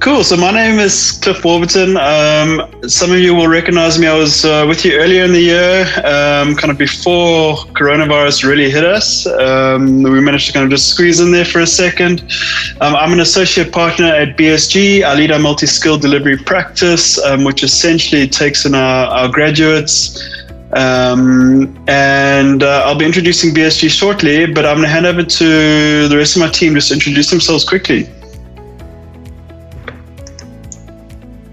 Cool. So my name is Clifford Warburton. Some of you will recognize me. I was with you earlier in the year, kind of before coronavirus really hit us. We managed to kind of just squeeze in there for a second. I'm an associate partner at BSG. I lead our multi-skilled delivery practice, which essentially takes in our graduates. I'll be introducing BSG shortly, but I'm going to hand over to the rest of my team just to introduce themselves quickly.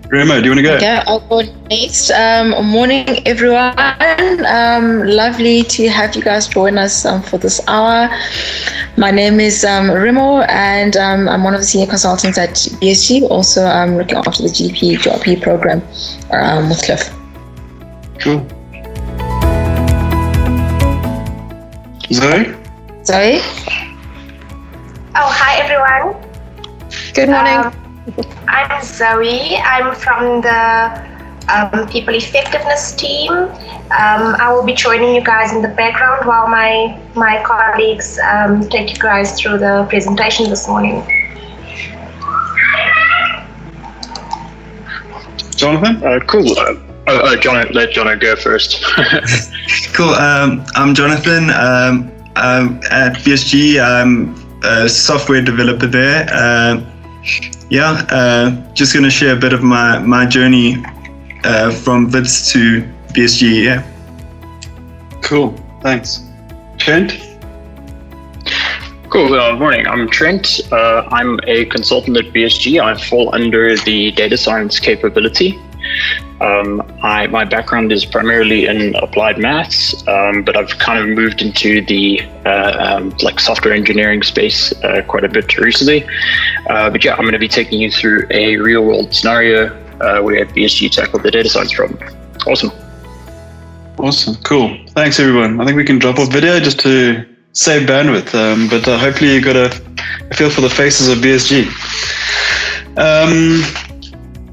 Remo, do you want to go? Okay, I'll go next. Morning, everyone. Lovely to have you guys join us for this hour. My name is Remo, and I'm one of the senior consultants at BSG. Also, I'm looking after the GDP program with Cliff. Cool. Zoe? Oh, hi everyone. Good morning. I'm Zoe. I'm from the People Effectiveness team. I will be joining you guys in the background while my colleagues take you guys through the presentation this morning. Jonathan? Cool. Let Jono go first. Cool. I'm Jonathan. I'm at BSG. I'm a software developer there. Just going to share a bit of my journey from Wits to BSG. Yeah. Cool. Thanks. Trent? Cool. Morning. I'm Trent. I'm a consultant at BSG. I fall under the data science capability. My background is primarily in applied maths, but I've kind of moved into the software engineering space quite a bit recently. I'm going to be taking you through a real world scenario where BSG tackled the data science problem. Awesome. Cool. Thanks, everyone. I think we can drop off video just to save bandwidth, but hopefully you got a feel for the faces of BSG.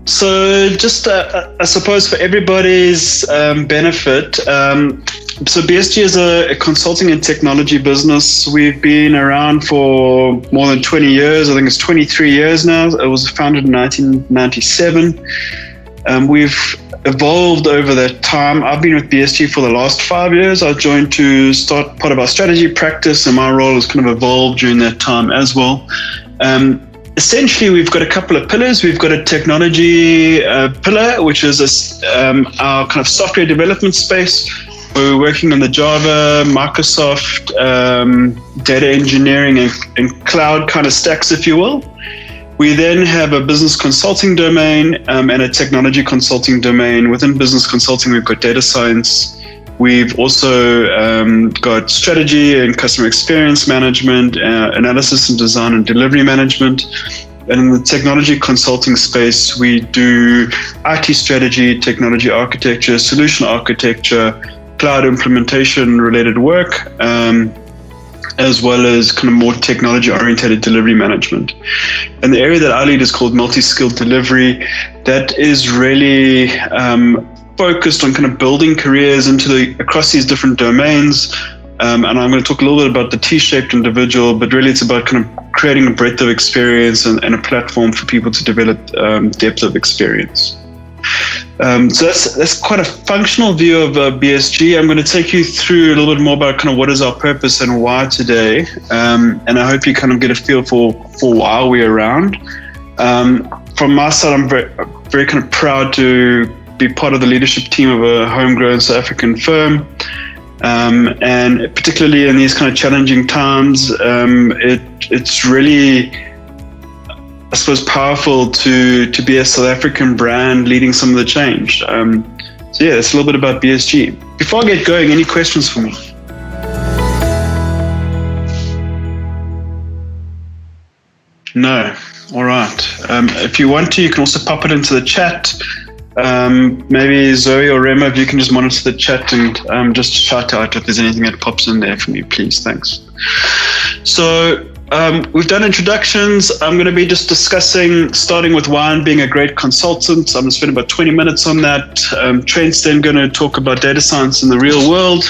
So just, I suppose for everybody's benefit, so BSG is a consulting and technology business. We've been around for more than 20 years. I think it's 23 years now. It was founded in 1997. We've evolved over that time. I've been with BSG for the last 5 years. I joined to start part of our strategy practice, and my role has kind of evolved during that time as well. Essentially, we've got a couple of pillars. We've got a technology pillar, which is our kind of software development space. We're working on the Java, Microsoft, data engineering and cloud kind of stacks, if you will. We then have a business consulting domain and a technology consulting domain. Within business consulting, we've got data science. We've also got strategy and customer experience management, analysis and design and delivery management. And in the technology consulting space, we do IT strategy, technology architecture, solution architecture, cloud implementation related work, as well as kind of more technology oriented delivery management. And the area that I lead is called multi-skilled delivery. That is really focused on kind of building careers across these different domains. And I'm going to talk a little bit about the T-shaped individual, but really it's about kind of creating a breadth of experience and a platform for people to develop depth of experience. So that's quite a functional view of BSG. I'm going to take you through a little bit more about kind of what is our purpose and why today. And I hope you kind of get a feel for why we're around. From my side, I'm very kind of proud to be part of the leadership team of a homegrown South African firm. And particularly in these kind of challenging times, it's really, I suppose, powerful to be a South African brand leading some of the change. So yeah, it's a little bit about BSG. Before I get going, any questions for me? No. All right. If you want to, you can also pop it into the chat. Maybe Zoe or Remo, if you can just monitor the chat and just shout out if there's anything that pops in there for me, please. Thanks. So we've done introductions. I'm going to be just starting with Wine being a great consultant. I'm going to spend about 20 minutes on that. Trent's then going to talk about data science in the real world.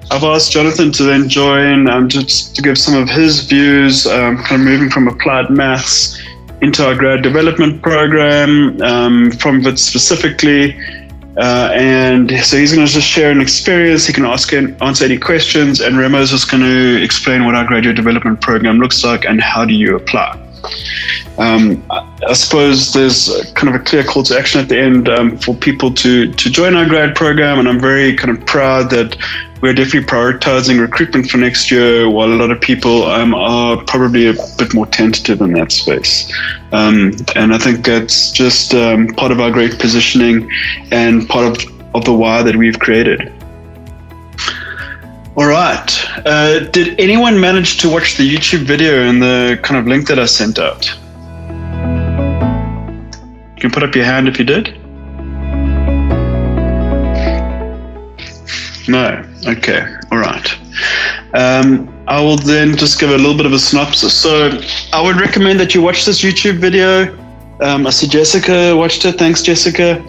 I've asked Jonathan to then join just to give some of his views, kind of moving from applied maths into our grad development program from Wits specifically. And so he's going to just share an experience. He can answer any questions, and Remo's just going to explain what our graduate development program looks like and how do you apply. I suppose there's kind of a clear call to action at the end for people to join our grad program, and I'm very kind of proud that we're definitely prioritizing recruitment for next year, while a lot of people are probably a bit more tentative in that space. And I think that's just part of our great positioning and part of the why that we've created. All right. Did anyone manage to watch the YouTube video and the kind of link that I sent out? You can put up your hand if you did. No. Okay. All right. I will then just give a little bit of a synopsis. So I would recommend that you watch this YouTube video. I see Jessica watched it. Thanks, Jessica.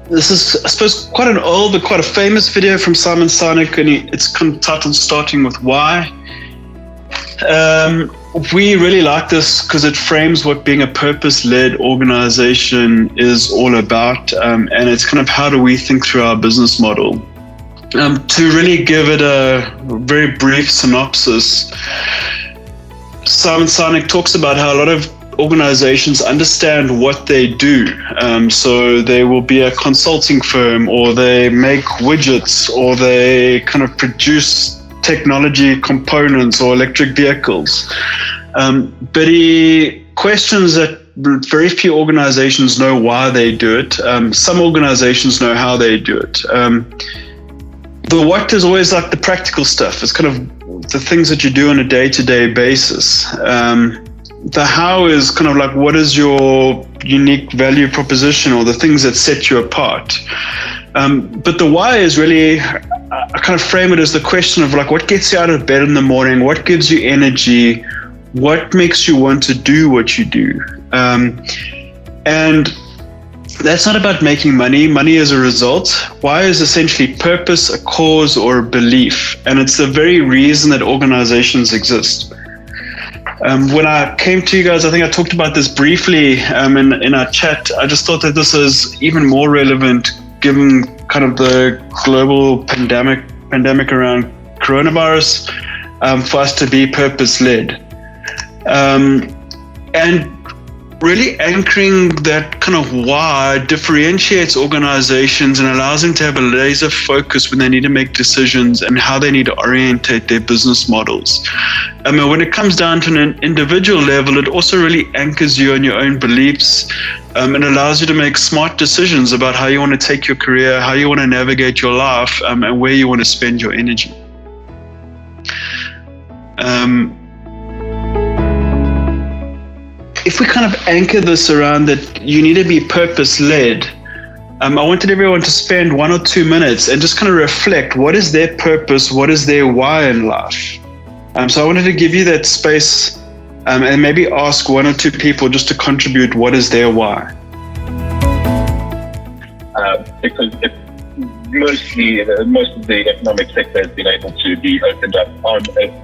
This is, I suppose, quite an old but quite a famous video from Simon Sinek, and it's kind of titled Starting With Why. We really like this because it frames what being a purpose-led organization is all about, and it's kind of how do we think through our business model. To really give it a very brief synopsis, Simon Sinek talks about how a lot of organizations understand what they do. So they will be a consulting firm, or they make widgets, or they kind of produce technology components or electric vehicles. But he questions that very few organizations know why they do it. Some organizations know how they do it. The what is always like the practical stuff. It's kind of the things that you do on a day-to-day basis. The how is kind of like, what is your unique value proposition, or the things that set you apart. But the why is really, I kind of frame it as the question of like, what gets you out of bed in the morning? What gives you energy? What makes you want to do what you do? And that's not about making money. Money is a result. Why is essentially purpose, a cause, or a belief. And it's the very reason that organizations exist. When I came to you guys, I think I talked about this briefly in our chat. I just thought that this is even more relevant given kind of the global pandemic around coronavirus, for us to be purpose-led. And really anchoring that kind of why differentiates organizations and allows them to have a laser focus when they need to make decisions and how they need to orientate their business models. And when it comes down to an individual level, it also really anchors you on your own beliefs, and allows you to make smart decisions about how you want to take your career, how you want to navigate your life, and where you want to spend your energy. If we kind of anchor this around that you need to be purpose-led, I wanted everyone to spend 1 or 2 minutes and just kind of reflect, what is their purpose, what is their why in life? So I wanted to give you that space, and maybe ask 1 or 2 people just to contribute, what is their why? Because most of the economic sector has been able to be opened up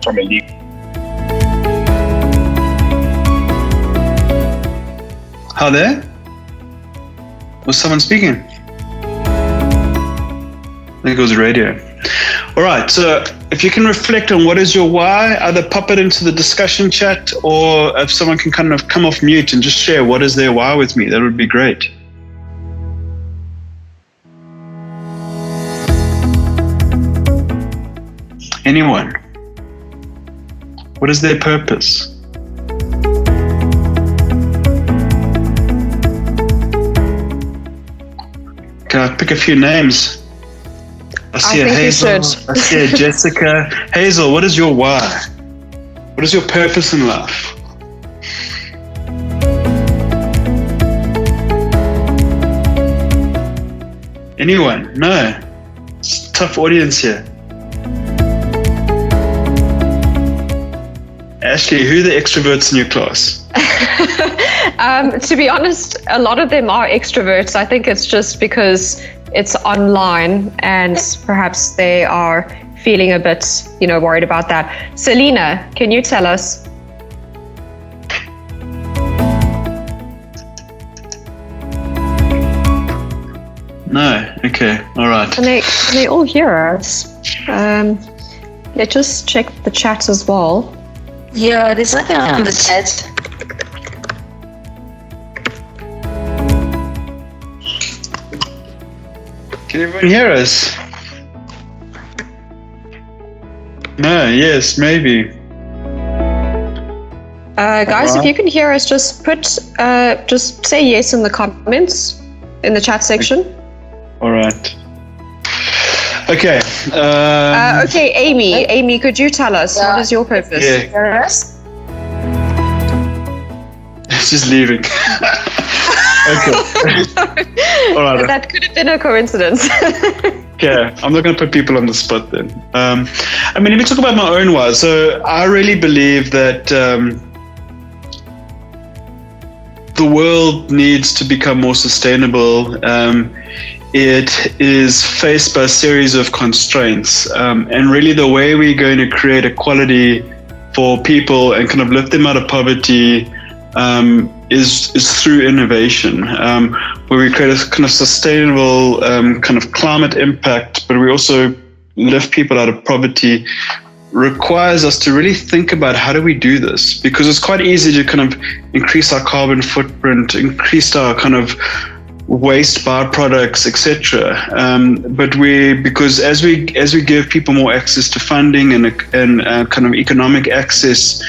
from a legal. Hi there? Was someone speaking? I think it was radio. All right, so if you can reflect on what is your why, either pop it into the discussion chat, or if someone can kind of come off mute and just share what is their why with me, that would be great. Anyone? What is their purpose? Can I pick a few names? I see a Hazel. I see a Jessica. Hazel, what is your why? What is your purpose in life? Anyone? No. It's a tough audience here. Ashley, who are the extroverts in your class? To be honest, a lot of them are extroverts. I think it's just because it's online and perhaps they are feeling a bit, worried about that. Selena, can you tell us? Okay, all right. Can they all hear us? Just check the chat as well. Yeah, there's nothing on the chat. Can everyone hear us? No, yes, maybe. Guys, if you can hear us, just say yes in the comments in the chat section. All right. Okay. Okay, Amy, could you tell us what is your purpose? Yeah. Yes. She's leaving. Okay. All right. That could have been a coincidence. Okay, I'm not going to put people on the spot then. Let me talk about my own why. So I really believe that the world needs to become more sustainable. It is faced by a series of constraints, and really the way we're going to create equality for people and kind of lift them out of poverty is through innovation, where we create a kind of sustainable kind of climate impact, but we also lift people out of poverty, requires us to really think about how do we do this, because it's quite easy to kind of increase our carbon footprint, increase our kind of waste byproducts, etc. But because as we give people more access to funding and kind of economic access,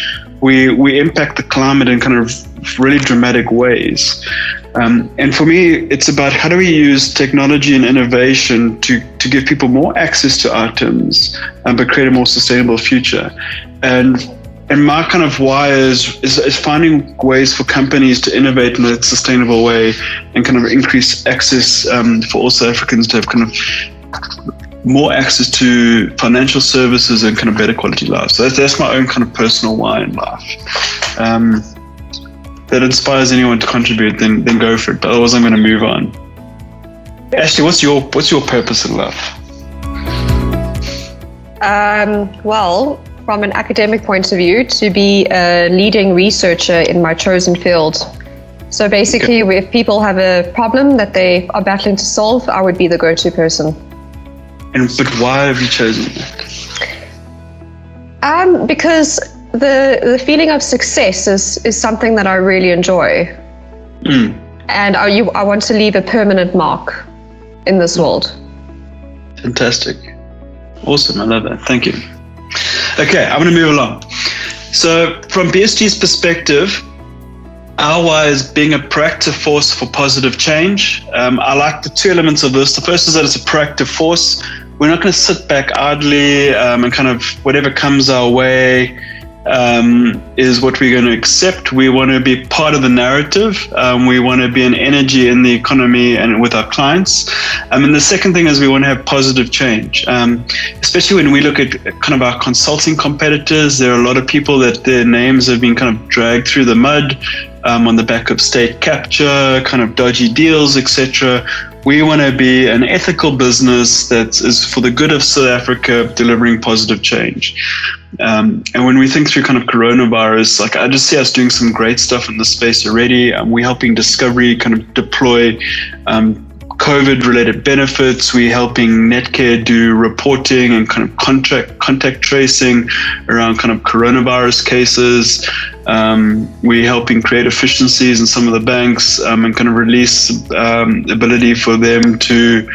we impact the climate in kind of really dramatic ways. And for me, it's about how do we use technology and innovation to give people more access to items, but create a more sustainable future. And my kind of why is finding ways for companies to innovate in a sustainable way and kind of increase access for all South Africans to have kind of more access to financial services and kind of better quality lives. So that's my own kind of personal why in life. That inspires anyone to contribute, then go for it. But otherwise, I'm going to move on. Ashley, what's your purpose in life? Well, from an academic point of view, to be a leading researcher in my chosen field. So basically, if people have a problem that they are battling to solve, I would be the go-to person. But why have you chosen that? Because the feeling of success is something that I really enjoy. And I want to leave a permanent mark in this world. Fantastic. Awesome. I love that. Thank you. Okay, I'm going to move along. So from BSG's perspective, our why is being a proactive force for positive change. I like the two elements of this. The first is that it's a proactive force. We're not going to sit back idly and kind of whatever comes our way is what we're going to accept. We want to be part of the narrative. We want to be an energy in the economy and with our clients. And the second thing is we want to have positive change, especially when we look at kind of our consulting competitors. There are a lot of people that their names have been kind of dragged through the mud on the back of state capture, kind of dodgy deals, etc. We want to be an ethical business that is for the good of South Africa, delivering positive change. And when we think through kind of coronavirus, like I just see us doing some great stuff in this space already. We're helping Discovery kind of deploy COVID-related benefits. We're helping Netcare do reporting and kind of contact tracing around kind of coronavirus cases. We're helping create efficiencies in some of the banks and kind of release ability for them to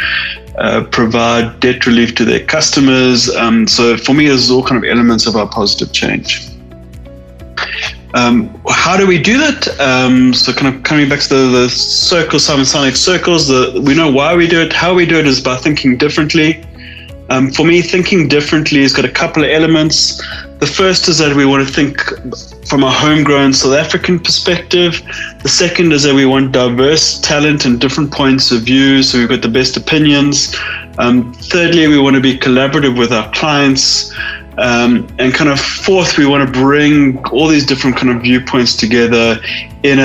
provide debt relief to their customers. So for me, this is all kind of elements of our positive change. How do we do that? So kind of coming back to the circles, Simon-Sinek circles, we know why we do it. How we do it is by thinking differently. For me, thinking differently has got a couple of elements. The first is that we want to think from a homegrown South African perspective. The second is that we want diverse talent and different points of view, so we've got the best opinions. Thirdly, we want to be collaborative with our clients. And kind of fourth, we want to bring all these different kind of viewpoints together in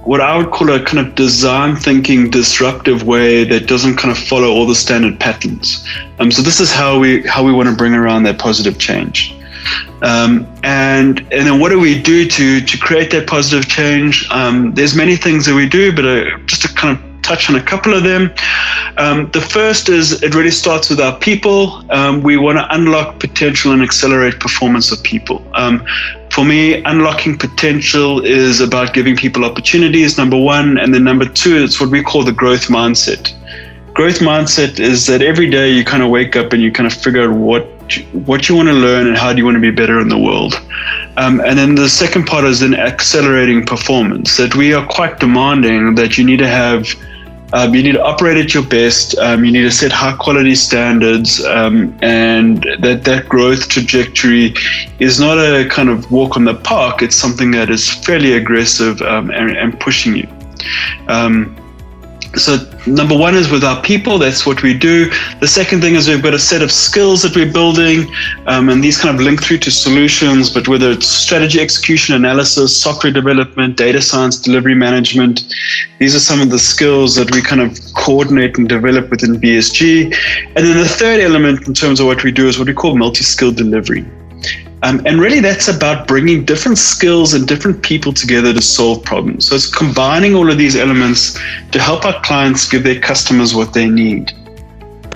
what I would call a kind of design thinking, disruptive way that doesn't kind of follow all the standard patterns. So this is how we want to bring around that positive change. And then what do we do to create that positive change? There's many things that we do, but just to kind of touch on a couple of them. The first is it really starts with our people. We want to unlock potential and accelerate performance of people. For me, unlocking potential is about giving people opportunities, number one, and then number two, it's what we call the growth mindset. Growth mindset is that every day you kind of wake up and you kind of figure out what you want to learn and how do you want to be better in the world. And then the second part is in accelerating performance, that we are quite demanding, that you need to have, you need to operate at your best, you need to set high quality standards, and that growth trajectory is not a kind of walk on the park, it's something that is fairly aggressive and pushing you. So number one is with our people, that's what we do. The second thing is we've got a set of skills that we're building, and these kind of link through to solutions, but whether it's strategy, execution, analysis, software development, data science, delivery management, these are some of the skills that we kind of coordinate and develop within BSG. And then the third element in terms of what we do is what we call multi-skill delivery. And really that's about bringing different skills and different people together to solve problems. So it's combining all of these elements to help our clients give their customers what they need.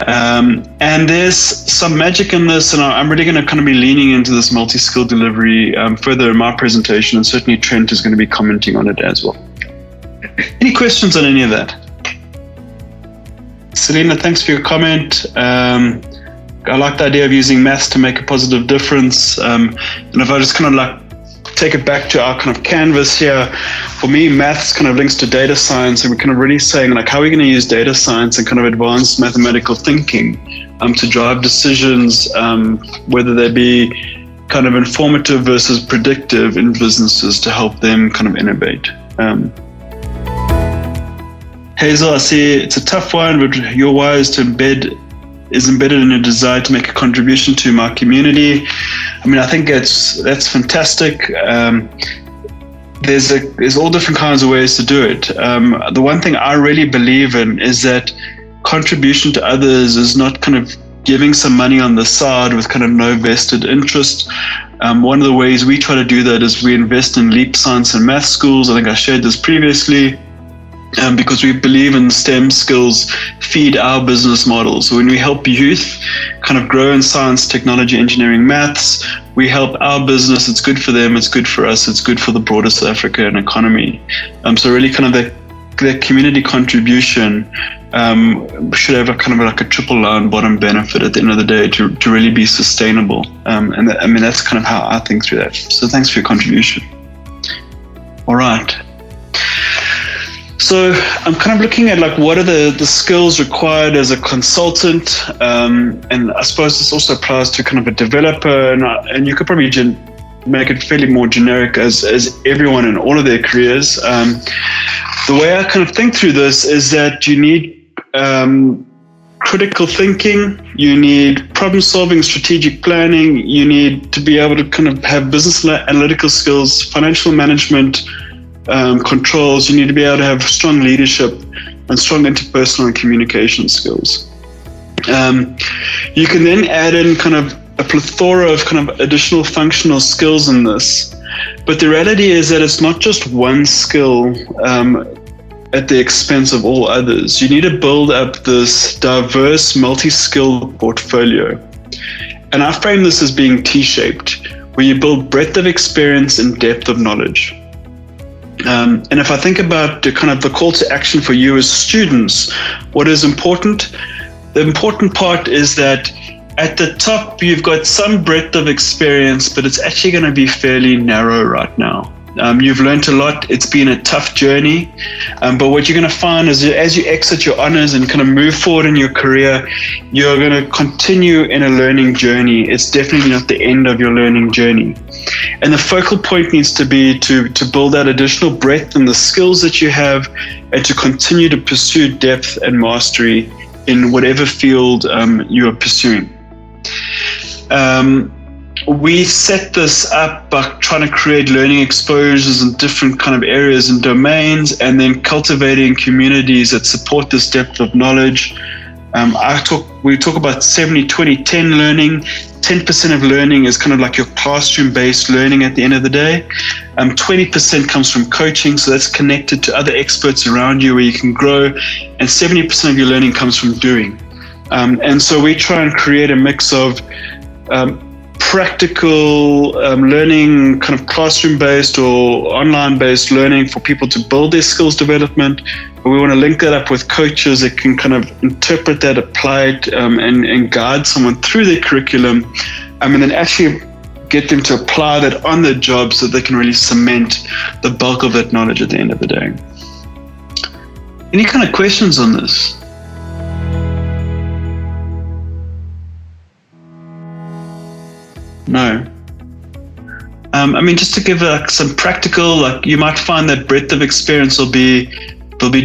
And there's some magic in this, and I'm really going to kind of be leaning into this multi-skill delivery further in my presentation, and certainly Trent is going to be commenting on it as well. Any questions on any of that? Selena, thanks for your comment. I like the idea of using maths to make a positive difference. And if I just kind of like take it back to our kind of canvas here, for me, maths kind of links to data science, and we're kind of really saying like, how are we going to use data science and kind of advanced mathematical thinking to drive decisions, whether they be kind of informative versus predictive in businesses to help them kind of innovate. Hazel, I see it's a tough one, but your why is is embedded in a desire to make a contribution to my community. I mean, I think that's fantastic. There's all different kinds of ways to do it. The one thing I really believe in is that contribution to others is not kind of giving some money on the side with kind of no vested interest. One of the ways we try to do that is we invest in leap science and math schools. I think I shared this previously. Because we believe in STEM skills feed our business model. So when we help youth kind of grow in science, technology, engineering, maths, we help our business. It's good for them, it's good for us, it's good for the broader South African economy. So really kind of that community contribution should have a kind of like a triple line bottom benefit at the end of the day to really be sustainable. And I mean, that's kind of how I think through that. So thanks for your contribution. All right. So I'm kind of looking at like what are the skills required as a consultant, and I suppose this also applies to kind of a developer, and you could probably make it fairly more generic as everyone in all of their careers. The way I kind of think through this is that you need critical thinking, you need problem solving, strategic planning, you need to be able to kind of have business analytical skills, financial management, controls. You need to be able to have strong leadership and strong interpersonal and communication skills. You can then add in kind of a plethora of kind of additional functional skills in this, but the reality is that it's not just one skill at the expense of all others. You need to build up this diverse multi-skilled portfolio, and I frame this as being T-shaped, where you build breadth of experience and depth of knowledge. And if I think about the kind of the call to action for you as students, what is important? The important part is that at the top, you've got some breadth of experience, but it's actually going to be fairly narrow right now. You've learned a lot. It's been a tough journey. But what you're going to find is as you exit your honors and kind of move forward in your career, you're going to continue in a learning journey. It's definitely not the end of your learning journey. And the focal point needs to be to build that additional breadth in the skills that you have and to continue to pursue depth and mastery in whatever field you are pursuing. We set this up by trying to create learning exposures in different kind of areas and domains, and then cultivating communities that support this depth of knowledge. We talk about 70-20-10 learning. 10% of learning is kind of like your classroom-based learning at the end of the day. 20% comes from coaching, so that's connected to other experts around you where you can grow. And 70% of your learning comes from doing. And so we try and create a mix of practical learning, kind of classroom-based or online-based learning for people to build their skills development. But we want to link that up with coaches that can kind of interpret that, apply it, and guide someone through their curriculum, and then actually get them to apply that on their job so they can really cement the bulk of that knowledge at the end of the day. Any kind of questions on this? No. I mean, just to give some practical, you might find that breadth of experience there'll be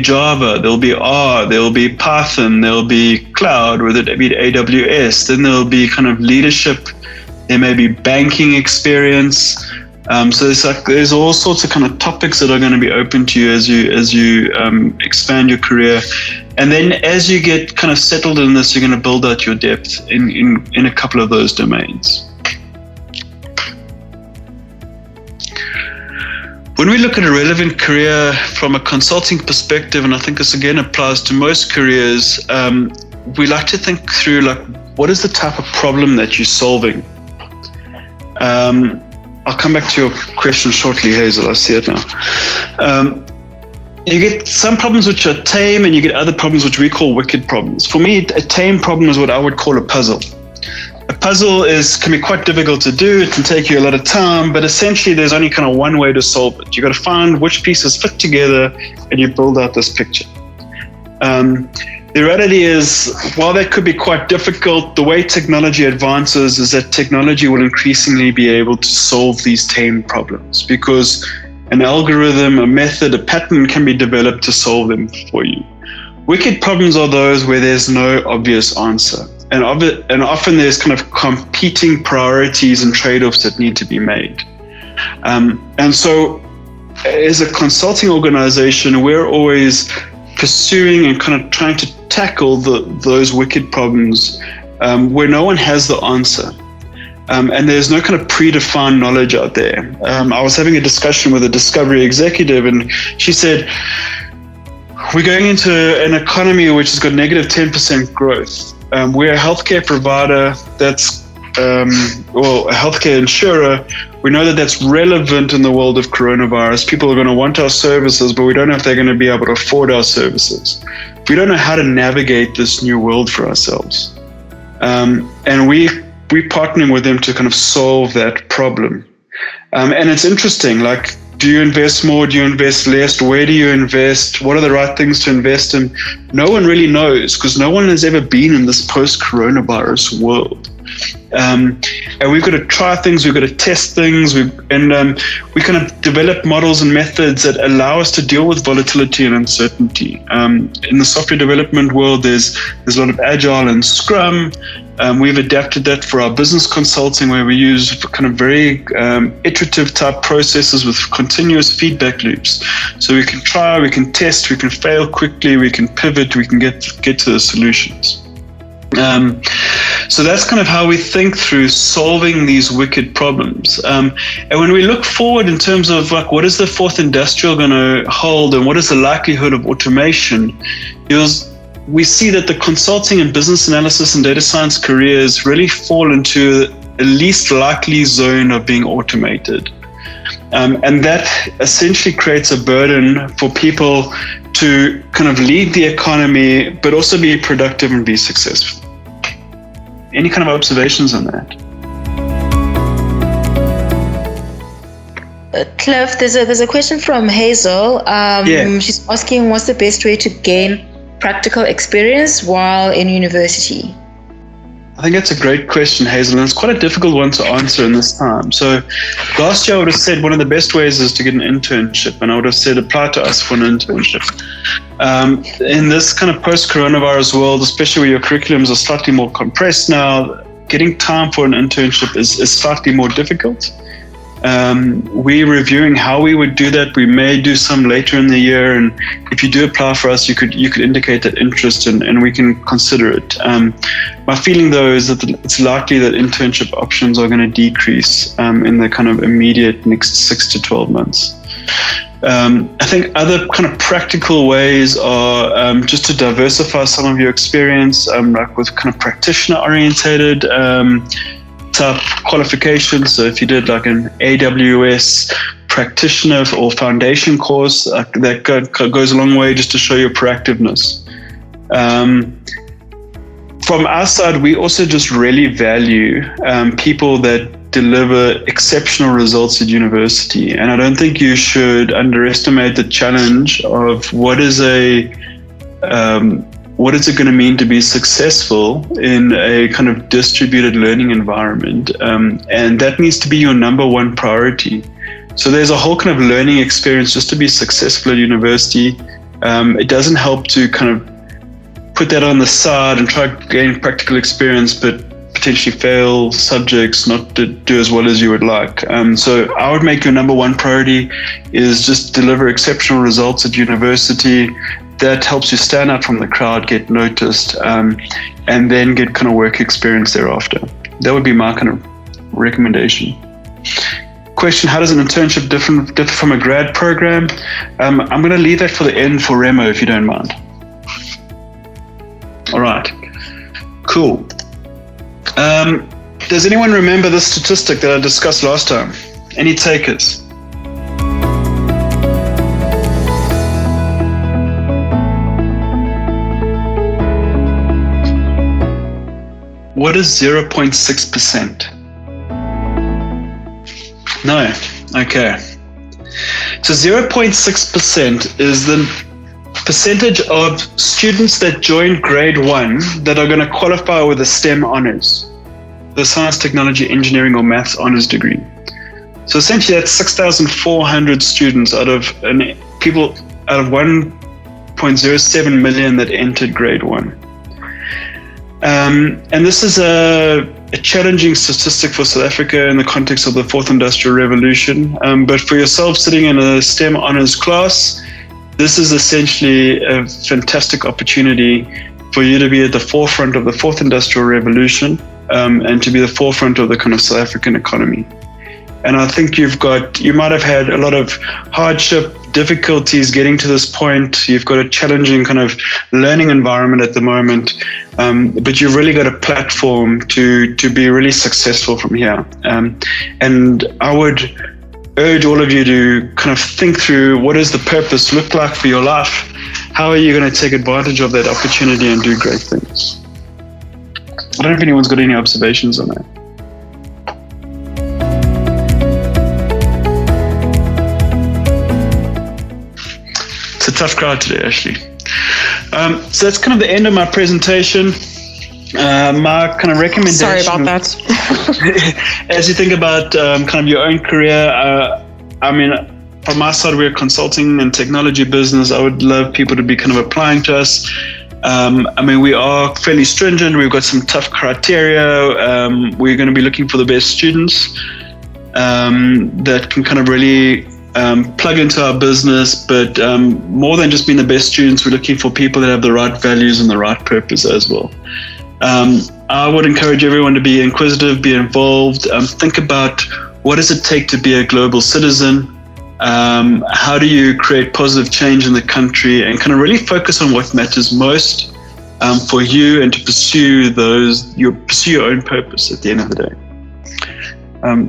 Java, there'll be R, there'll be Python, there'll be cloud, whether it be AWS, then there'll be kind of leadership, there may be banking experience. So there's all sorts of kind of topics that are going to be open to you as you expand your career. And then as you get kind of settled in this, you're going to build out your depth in a couple of those domains. When we look at a relevant career from a consulting perspective, and I think this again applies to most careers, we like to think through what is the type of problem that you're solving. I'll come back to your question shortly, Hazel. I see it now. You get some problems which are tame, and you get other problems which we call wicked problems. For me, a tame problem is what I would call a puzzle. A puzzle can be quite difficult to do. It can take you a lot of time, but essentially there's only kind of one way to solve it. You got to find which pieces fit together, and you build out this picture. The reality is, while that could be quite difficult, the way technology advances is that technology will increasingly be able to solve these tame problems, because an algorithm, a method, a pattern can be developed to solve them for you. Wicked problems are those where there's no obvious answer. And often there's kind of competing priorities and trade-offs that need to be made. And so as a consulting organization, we're always pursuing and kind of trying to tackle those wicked problems where no one has the answer. And there's no kind of predefined knowledge out there. I was having a discussion with a Discovery executive, and she said, we're going into an economy which has got negative 10% growth. We're a healthcare provider that's, a healthcare insurer. We know that that's relevant in the world of coronavirus. People are going to want our services, but we don't know if they're going to be able to afford our services. We don't know how to navigate this new world for ourselves. And we're partnering with them to kind of solve that problem. And it's interesting, do you invest more? Do you invest less? Where do you invest? What are the right things to invest in? No one really knows, because no one has ever been in this post-coronavirus world. And we've got to try things, we've got to test things, we kind of develop models and methods that allow us to deal with volatility and uncertainty. In the software development world, there's a lot of Agile and Scrum. We've adapted that for our business consulting, where we use kind of very iterative type processes with continuous feedback loops. So we can try, we can test, we can fail quickly, we can pivot, we can get to the solutions. So that's kind of how we think through solving these wicked problems. And when we look forward in terms of what is the fourth industrial going to hold, and what is the likelihood of automation, we see that the consulting and business analysis and data science careers really fall into the least likely zone of being automated. And that essentially creates a burden for people to kind of lead the economy, but also be productive and be successful. Any kind of observations on that? Cliff, there's a question from Hazel. She's asking, what's the best way to gain practical experience while in university? I think that's a great question, Hazel, and it's quite a difficult one to answer in this time. So last year I would have said one of the best ways is to get an internship, and I would have said apply to us for an internship. In this kind of post-coronavirus world, especially where your curriculums are slightly more compressed now, getting time for an internship is slightly more difficult. We're reviewing how we would do that. We may do some later in the year, and if you do apply for us, you could indicate that interest, and we can consider it. My feeling though is that it's likely that internship options are going to decrease in the kind of immediate next 6 to 12 months. I think other kind of practical ways are just to diversify some of your experience, like with kind of practitioner-orientated type qualifications. So if you did like an AWS practitioner or foundation course, that goes a long way just to show your proactiveness. From our side, we also just really value people that deliver exceptional results at university. And I don't think you should underestimate the challenge of what is it going to mean to be successful in a kind of distributed learning environment. And that needs to be your number one priority. So there's a whole kind of learning experience just to be successful at university. It doesn't help to kind of put that on the side and try to gain practical experience, but potentially fail subjects, not to do as well as you would like. So I would make your number one priority is just deliver exceptional results at university. That helps you stand out from the crowd, get noticed, and then get kind of work experience thereafter. That would be my kind of recommendation. Question, how does an internship differ from a grad program? I'm going to leave that for the end for Remo, if you don't mind. All right, cool. Does anyone remember the statistic that I discussed last time? Any takers? What is 0.6%? No. Okay. So 0.6% is the percentage of students that join grade 1 that are going to qualify with a STEM honors, the science, technology, engineering, or maths honors degree. So essentially that's 6,400 students out of 1.07 million that entered grade 1. And this is a challenging statistic for South Africa in the context of the fourth industrial revolution. But for yourself sitting in a STEM honors class, this is essentially a fantastic opportunity for you to be at the forefront of the fourth industrial revolution, and to be the forefront of the kind of South African economy. And I think you might have had a lot of hardship, difficulties getting to this point. You've got a challenging kind of learning environment at the moment, but you've really got a platform to be really successful from here. And I would urge all of you to kind of think through, what does the purpose look like for your life? How are you going to take advantage of that opportunity and do great things? I don't know if anyone's got any observations on that. It's a tough crowd today, Ashley. So that's kind of the end of my presentation. My kind of recommendation. Sorry about that. As you think about kind of your own career, I mean, from my side, we're a consulting and technology business. I would love people to be kind of applying to us. I mean, we are fairly stringent. We've got some tough criteria. We're going to be looking for the best students that can kind of really plug into our business. But more than just being the best students, we're looking for people that have the right values and the right purpose as well. I would encourage everyone to be inquisitive, be involved, think about what does it take to be a global citizen? How do you create positive change in the country, and kind of really focus on what matters most for you, and to pursue your own purpose at the end of the day.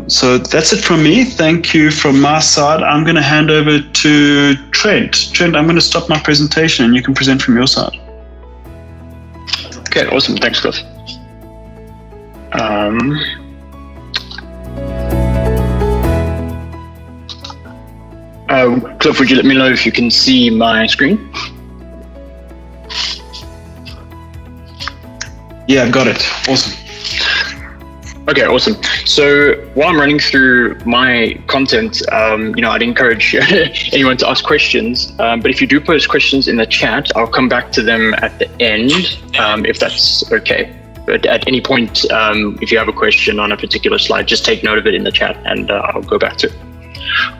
So that's it from me. Thank you from my side. I'm going to hand over to Trent. Trent, I'm going to stop my presentation and you can present from your side. Okay, awesome. Thanks, Cliff. Cliff, would you let me know if you can see my screen? Yeah, I've got it. Awesome. Okay, awesome. So while I'm running through my content, I'd encourage anyone to ask questions. But if you do post questions in the chat, I'll come back to them at the end, if that's okay. But at any point, if you have a question on a particular slide, just take note of it in the chat and I'll go back to it.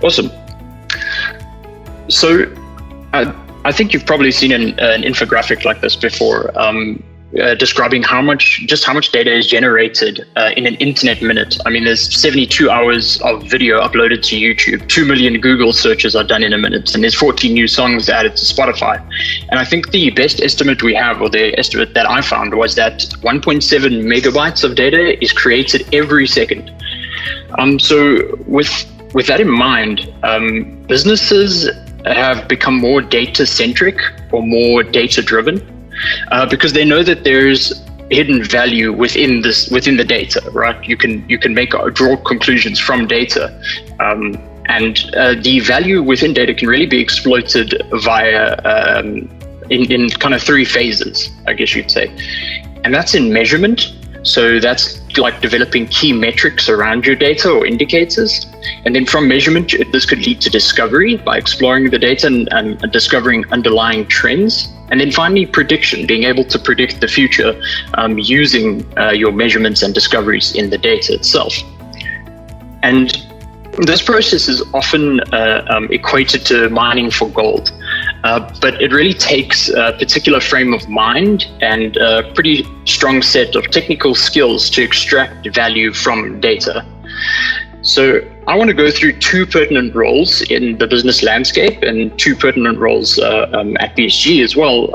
Awesome. So I think you've probably seen an infographic like this before, describing how much data is generated in an internet minute. I mean, there's 72 hours of video uploaded to YouTube, 2 million Google searches are done in a minute, and there's 14 new songs added to Spotify. And I think the best estimate we have, or the estimate that I found, was that 1.7 megabytes of data is created every second. So with that in mind, businesses have become more data-centric or more data-driven. Because they know that there's hidden value within the data, right? You can draw conclusions from data, and the value within data can really be exploited via in kind of three phases, I guess you'd say, and that's in measurement. So that's like developing key metrics around your data or indicators. And then from measurement, this could lead to discovery by exploring the data and discovering underlying trends. And then finally, prediction, being able to predict the future using your measurements and discoveries in the data itself. And this process is often equated to mining for gold. But it really takes a particular frame of mind and a pretty strong set of technical skills to extract value from data. So I want to go through two pertinent roles in the business landscape and two pertinent roles at BSG as well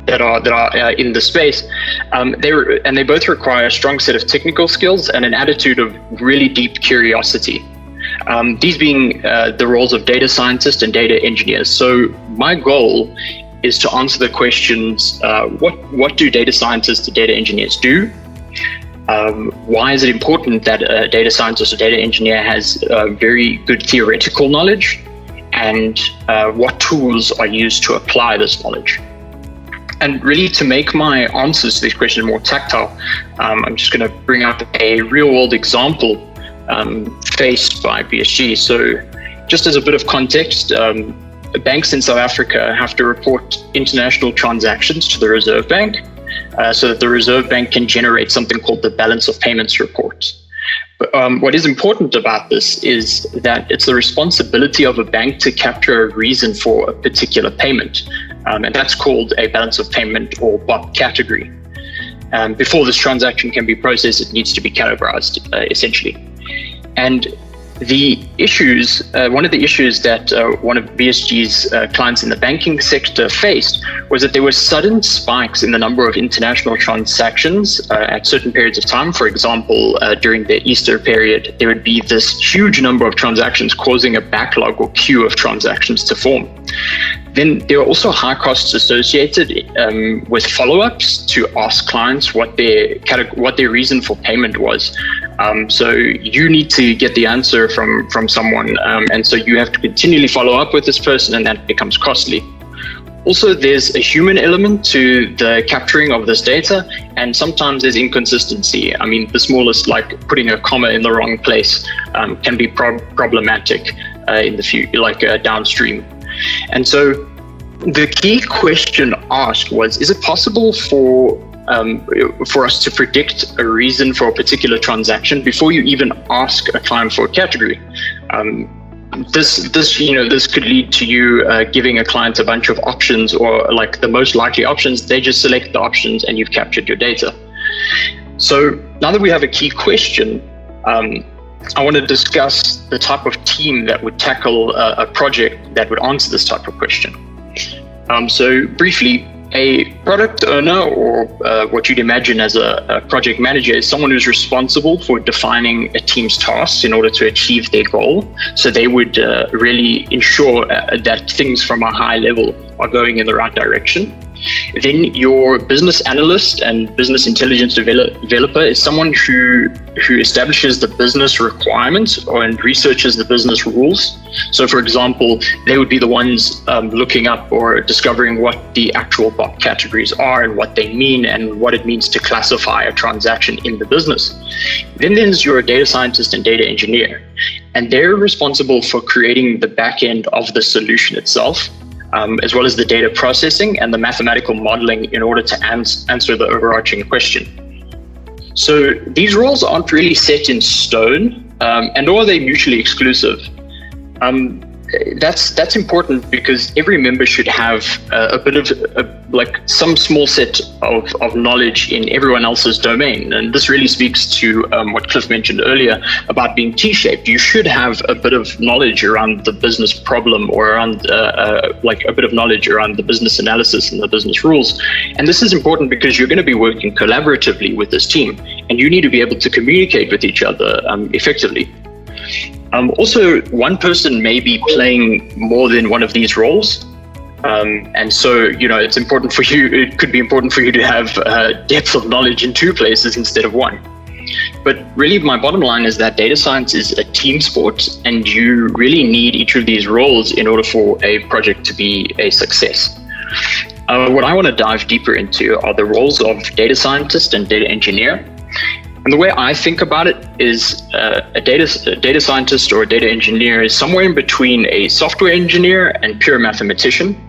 that are in the space. They both require a strong set of technical skills and an attitude of really deep curiosity. These being the roles of data scientist and data engineers. So my goal is to answer the questions, what do data scientists and data engineers do? Why is it important that a data scientist or data engineer has very good theoretical knowledge? And what tools are used to apply this knowledge? And really, to make my answers to these questions more tactile, I'm just going to bring up a real-world example faced by BSG. So just as a bit of context, banks in South Africa have to report international transactions to the Reserve Bank so that the Reserve Bank can generate something called the balance of payments report. But what is important about this is that it's the responsibility of a bank to capture a reason for a particular payment. And that's called a balance of payment or BOP category. Before this transaction can be processed, it needs to be categorized, essentially. And the issues, one of the issues that one of BSG's clients in the banking sector faced was that there were sudden spikes in the number of international transactions at certain periods of time. For example, during the Easter period, there would be this huge number of transactions causing a backlog or queue of transactions to form. Then there are also high costs associated with follow-ups to ask clients what their reason for payment was. So you need to get the answer from someone, and so you have to continually follow up with this person, and that becomes costly. Also, there's a human element to the capturing of this data, and sometimes there's inconsistency. I mean, the smallest, like putting a comma in the wrong place, can be problematic in the future, downstream. And so the key question asked was, is it possible for us to predict a reason for a particular transaction before you even ask a client for a category? This could lead to you giving a client a bunch of options, or like the most likely options. They just select the options and you've captured your data. So now that we have a key question, I want to discuss the type of team that would tackle a project that would answer this type of question. So briefly, a product owner, or what you'd imagine as a project manager, is someone who's responsible for defining a team's tasks in order to achieve their goal. So they would really ensure that things from a high level are going in the right direction. Then your business analyst and business intelligence developer is someone who establishes the business requirements and researches the business rules. So for example, they would be the ones looking up or discovering what the actual BOP categories are and what they mean and what it means to classify a transaction in the business. Then there's your data scientist and data engineer, and they're responsible for creating the back end of the solution itself. as well as the data processing and the mathematical modeling in order to answer the overarching question. So these roles aren't really set in stone, and nor are they mutually exclusive. That's important because every member should have a bit of like some small set of knowledge in everyone else's domain. And this really speaks to what Cliff mentioned earlier about being T-shaped. You should have a bit of knowledge around the business problem or around like a bit of knowledge around the business analysis and the business rules. And this is important because you're going to be working collaboratively with this team, and you need to be able to communicate with each other effectively. Also, one person may be playing more than one of these roles. And so, it's important for you, it could be important for you to have depth of knowledge in two places instead of one. But really, my bottom line is that data science is a team sport, and you really need each of these roles in order for a project to be a success. What I want to dive deeper into are the roles of data scientist and data engineer. And the way I think about it is a data scientist or a data engineer is somewhere in between a software engineer and pure mathematician.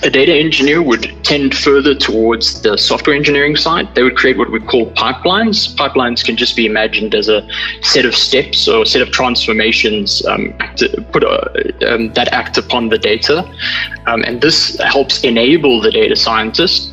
A data engineer would tend further towards the software engineering side. They would create what we call pipelines. Pipelines can just be imagined as a set of steps or a set of transformations that act upon the data. And this helps enable the data scientist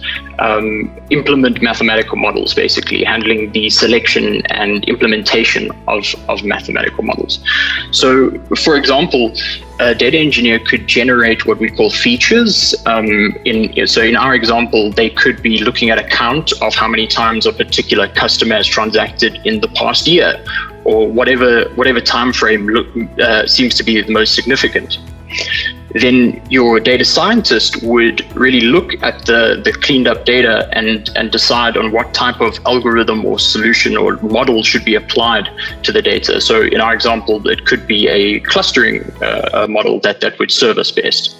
implement mathematical models, basically handling the selection and implementation of mathematical models. So, for example, a data engineer could generate what we call features. So in our example, they could be looking at a count of how many times a particular customer has transacted in the past year, or whatever time frame seems to be the most significant. Then your data scientist would really look at the cleaned up data and decide on what type of algorithm or solution or model should be applied to the data. So in our example, it could be a clustering model that would serve us best.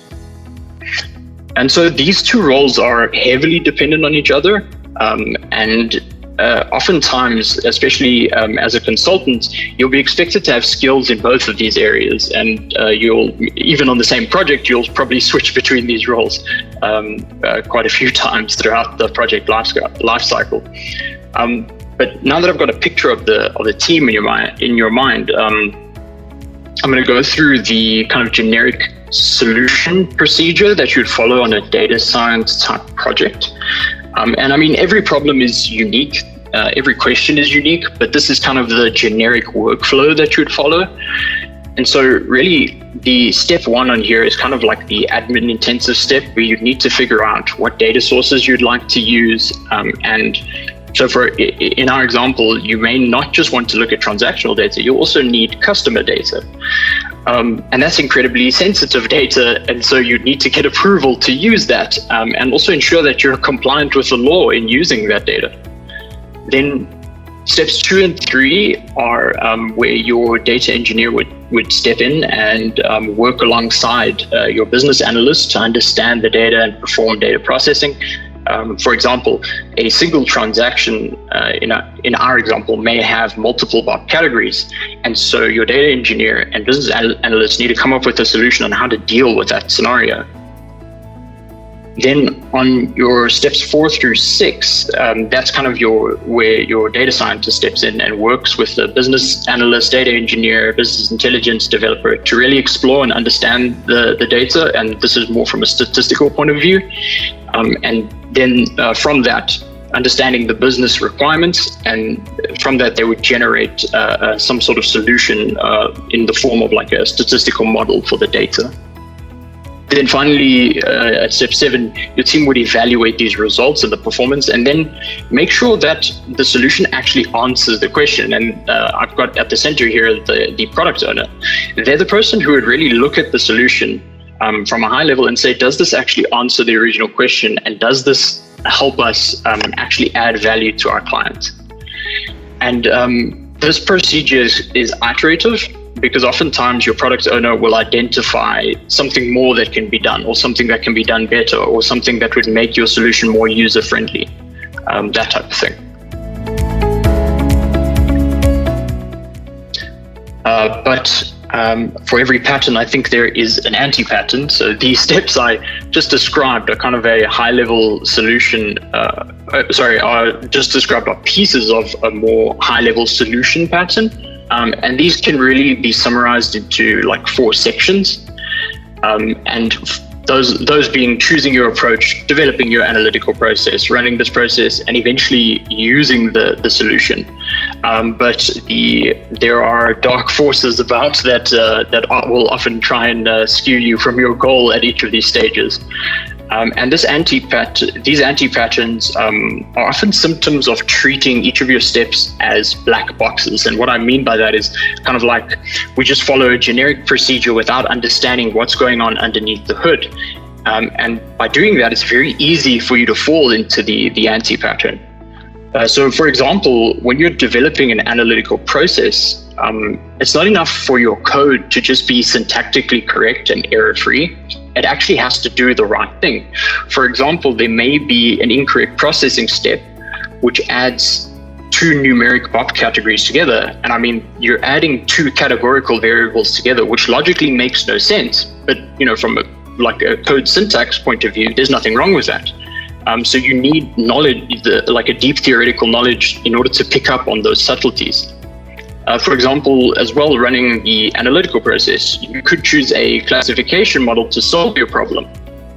And so these two roles are heavily dependent on each other, and oftentimes, especially as a consultant, you'll be expected to have skills in both of these areas, and even on the same project, you'll probably switch between these roles quite a few times throughout the project life cycle. But now that I've got a picture of the team in your mind, I'm going to go through the kind of generic solution procedure that you'd follow on a data science type project. And I mean, every problem is unique, every question is unique, but this is kind of the generic workflow that you'd follow. And so really the step one on here is kind of like the admin intensive step where you need to figure out what data sources you'd like to use. And so in our example, you may not just want to look at transactional data, you also need customer data. And that's incredibly sensitive data, and so you need to get approval to use that, and also ensure that you're compliant with the law in using that data. Then steps 2 and 3 are where your data engineer would step in and work alongside your business analyst to understand the data and perform data processing. For example, a single transaction in our example may have multiple categories, and so your data engineer and business analysts need to come up with a solution on how to deal with that scenario. Then on your steps 4 through 6, that's kind of where your data scientist steps in and works with the business analyst, data engineer, business intelligence developer to really explore and understand the data. And this is more from a statistical point of view. And then from that, understanding the business requirements, and from that they would generate some sort of solution in the form of like a statistical model for the data. Then finally, at step 7, your team would evaluate these results and the performance, and then make sure that the solution actually answers the question. And I've got at the center here the product owner. They're the person who would really look at the solution from a high level and say, does this actually answer the original question? And does this help us actually add value to our client? And this procedure is iterative, because oftentimes your product owner will identify something more that can be done, or something that can be done better, or something that would make your solution more user-friendly, that type of thing. But for every pattern, I think there is an anti-pattern. So these steps I just described are kind of a high-level solution. Are just described are pieces of a more high-level solution pattern, and these can really be summarized into like 4 sections, and those being choosing your approach, developing your analytical process, running this process, and eventually using the solution. But there are dark forces about that will often try and skew you from your goal at each of these stages. And these anti-patterns are often symptoms of treating each of your steps as black boxes. And what I mean by that is kind of like we just follow a generic procedure without understanding what's going on underneath the hood. And by doing that, it's very easy for you to fall into the anti-pattern. So for example, when you're developing an analytical process, it's not enough for your code to just be syntactically correct and error-free. It actually has to do the right thing. For example, there may be an incorrect processing step, which adds 2 numeric BOP categories together. And I mean, you're adding 2 categorical variables together, which logically makes no sense. But from a code syntax point of view, there's nothing wrong with that. So you need knowledge, like a deep theoretical knowledge, in order to pick up on those subtleties. For example, as well, running the analytical process, you could choose a classification model to solve your problem.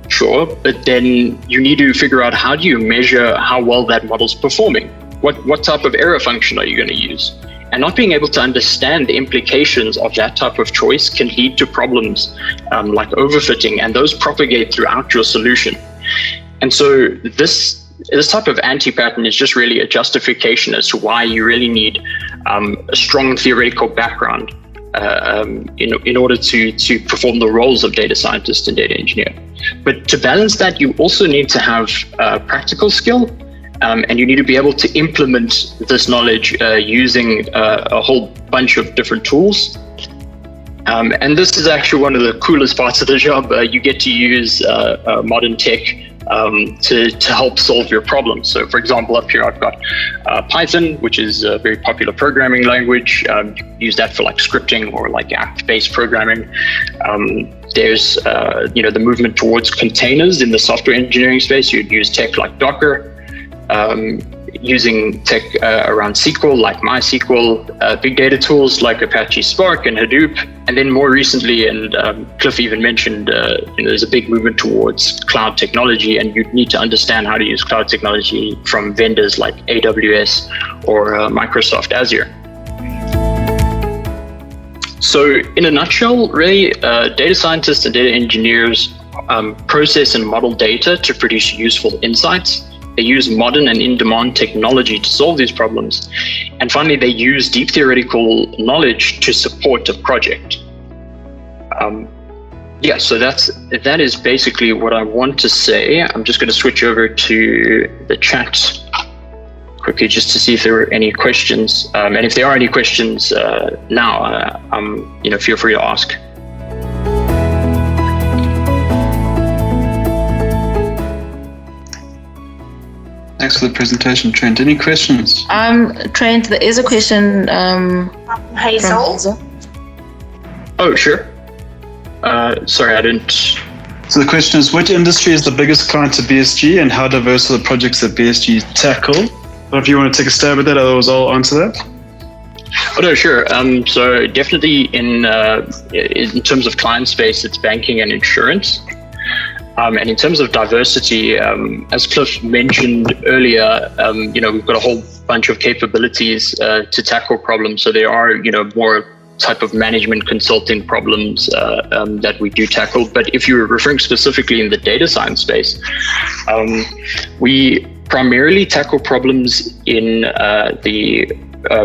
Sure, but then you need to figure out, how do you measure how well that model's performing? What type of error function are you going to use? And not being able to understand the implications of that type of choice can lead to problems like overfitting, and those propagate throughout your solution. And so this type of anti-pattern is just really a justification as to why you really need a strong theoretical background in order to perform the roles of data scientist and data engineer. But to balance that, you also need to have practical skill, and you need to be able to implement this knowledge using a whole bunch of different tools. And this is actually one of the coolest parts of the job. You get to use modern tech to help solve your problems. So for example, up here I've got Python, which is a very popular programming language. You can use that for like scripting or like app-based programming. There's the movement towards containers in the software engineering space. You'd use tech like Docker, using tech around SQL like MySQL, big data tools like Apache Spark and Hadoop, and then more recently, and Cliff even mentioned, there's a big movement towards cloud technology, and you need to understand how to use cloud technology from vendors like AWS or Microsoft Azure. So in a nutshell, really, data scientists and data engineers process and model data to produce useful insights. They use modern and in-demand technology to solve these problems. And finally, they use deep theoretical knowledge to support a project. So that is basically what I want to say. I'm just going to switch over to the chat quickly just to see if there are any questions. And if there are any questions now, feel free to ask. Thanks for the presentation, Trent. Any questions? Trent, there is a question Hazel. from Hazel. Oh, sure. Sorry, I didn't. So the question is, which industry is the biggest client to BSG, and how diverse are the projects that BSG tackle? Or if you want to take a stab at that, otherwise I'll answer that. Oh, no, sure. So definitely in terms of client space, it's banking and insurance. And in terms of diversity, as Cliff mentioned earlier, we've got a whole bunch of capabilities to tackle problems. So there are, more type of management consulting problems that we do tackle. But if you're referring specifically in the data science space, we primarily tackle problems in the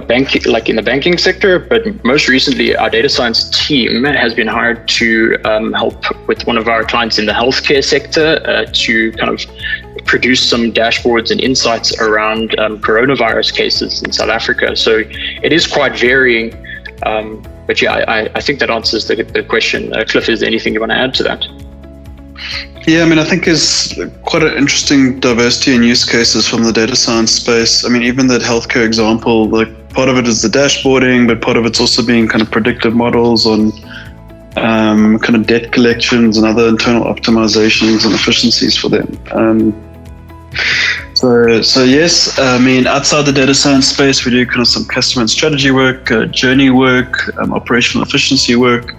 banking, like in the banking sector, but most recently our data science team has been hired to help with one of our clients in the healthcare sector to kind of produce some dashboards and insights around coronavirus cases in South Africa. So it is quite varying, but yeah, I think that answers the question. Cliff, is there anything you want to add to that? Yeah, I mean, I think there's quite an interesting diversity in use cases from the data science space. I mean, even that healthcare example, like part of it is the dashboarding, but part of it's also being kind of predictive models on kind of debt collections and other internal optimizations and efficiencies for them. So yes, I mean, outside the data science space, we do kind of some customer and strategy work, journey work, operational efficiency work.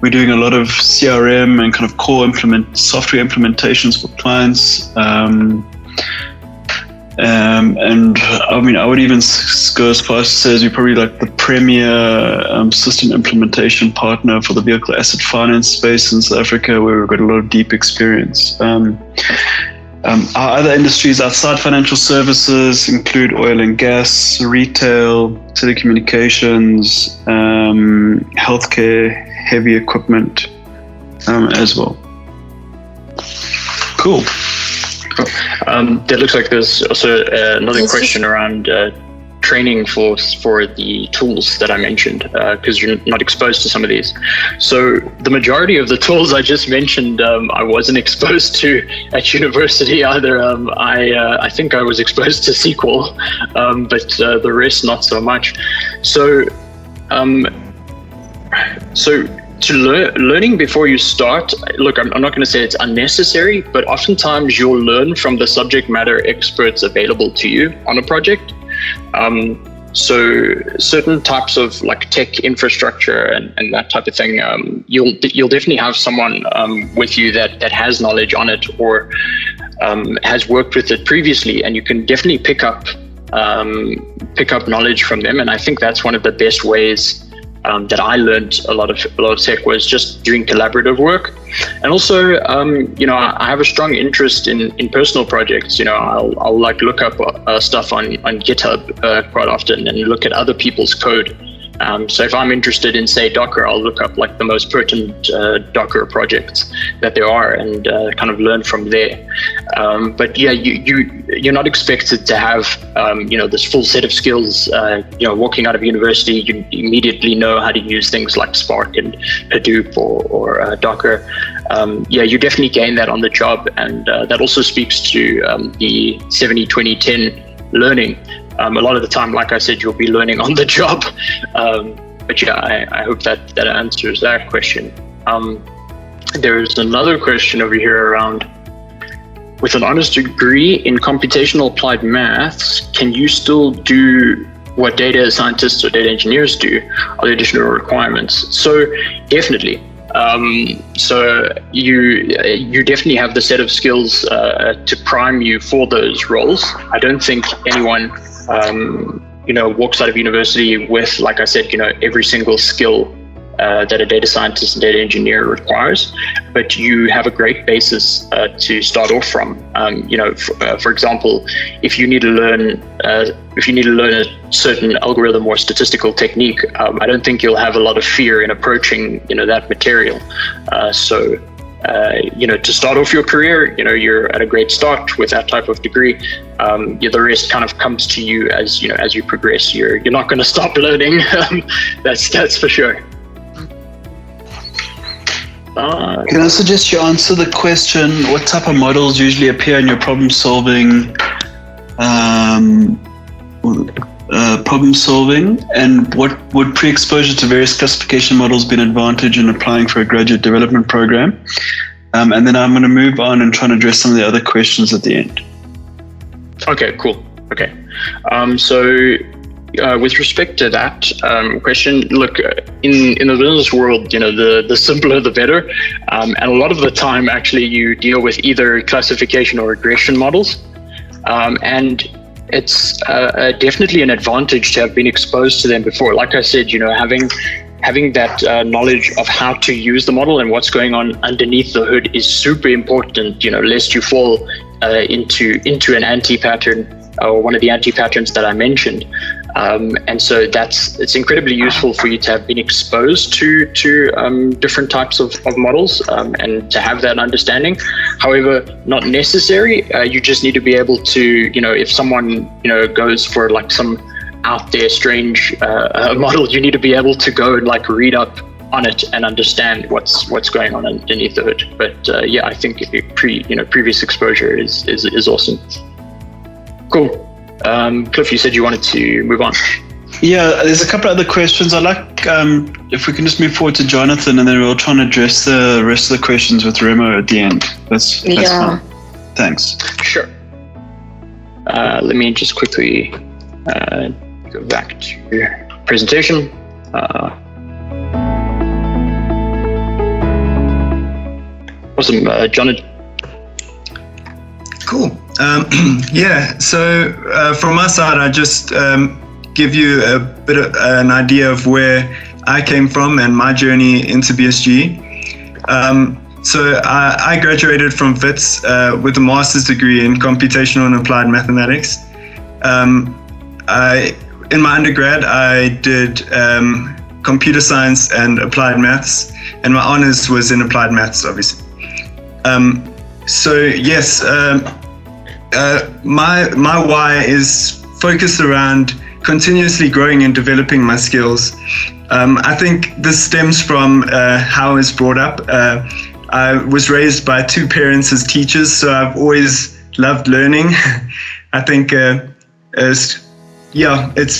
We're doing a lot of CRM and kind of core software implementations for clients. And I mean, I would even go as far as to say we're probably like the premier system implementation partner for the vehicle asset finance space in South Africa, where we've got a lot of deep experience. Our other industries outside financial services include oil and gas, retail, telecommunications, healthcare, heavy equipment as well. Cool. There looks like there's also another question around training for the tools that I mentioned, because you're not exposed to some of these. So the majority of the tools I just mentioned, I wasn't exposed to at university either. I think I was exposed to SQL, but the rest not so much. So learning before you start, look, I'm not going to say it's unnecessary, but oftentimes you'll learn from the subject matter experts available to you on a project. So certain types of like tech infrastructure and that type of thing, you'll definitely have someone with you that has knowledge on it or has worked with it previously, and you can definitely pick up knowledge from them. And I think that's one of the best ways that I learned a lot of tech, was just doing collaborative work. And also, I have a strong interest in personal projects. I'll like look up stuff on GitHub quite often and look at other people's code. So if I'm interested in, say, Docker, I'll look up like the most pertinent Docker projects that there are and kind of learn from there. But yeah, you're not expected to have this full set of skills. Walking out of university, you immediately know how to use things like Spark and Hadoop or Docker. You definitely gain that on the job, and that also speaks to the 70-20-10 learning. A lot of the time, like I said, you'll be learning on the job. But yeah, I hope that answers that question. There's another question over here around, with an honors degree in computational applied maths, can you still do what data scientists or data engineers do? Are there additional requirements? So definitely. So you definitely have the set of skills to prime you for those roles. I don't think anyone walks out of university with, like I said, every single skill that a data scientist and data engineer requires, but you have a great basis to start off from. For example, if you need to learn a certain algorithm or statistical technique, I don't think you'll have a lot of fear in approaching that material. To start off your career, you're at a great start with that type of degree. The rest kind of comes to you as you progress. You're not going to stop learning. That's for sure. Can I suggest you answer the question, what type of models usually appear in your problem solving, and what would pre-exposure to various classification models be an advantage in applying for a graduate development program? And then I'm going to move on and try and address some of the other questions at the end. Okay, cool. Okay. With respect to that question, look, in the business world, the simpler the better. And a lot of the time, actually, you deal with either classification or regression models. And it's definitely an advantage to have been exposed to them before. Like I said, having that knowledge of how to use the model and what's going on underneath the hood is super important, lest you fall into an anti-pattern or one of the anti-patterns that I mentioned. And so it's incredibly useful for you to have been exposed to different types of models and to have that understanding. However, not necessary. You just need to be able to, if someone, goes for like some out there strange model, you need to be able to go and like read up on it and understand what's going on underneath the hood. But yeah, I think previous exposure is awesome. Cool. Cliff, you said you wanted to move on. Yeah, there's a couple other questions. I'd like if we can just move forward to Jonathan, and then we'll try and address the rest of the questions with Remo at the end. That's fine. Thanks. Sure. Let me just quickly go back to presentation. Awesome, Jonathan. Cool. Yeah. So from my side, I just give you a bit of an idea of where I came from and my journey into BSG. So I graduated from Wits with a master's degree in computational and applied mathematics. In my undergrad, I did computer science and applied maths, and my honors was in applied maths, obviously. So yes, my why is focused around continuously growing and developing my skills. I think this stems from how I was brought up. I was raised by two parents as teachers, so I've always loved learning. I think it's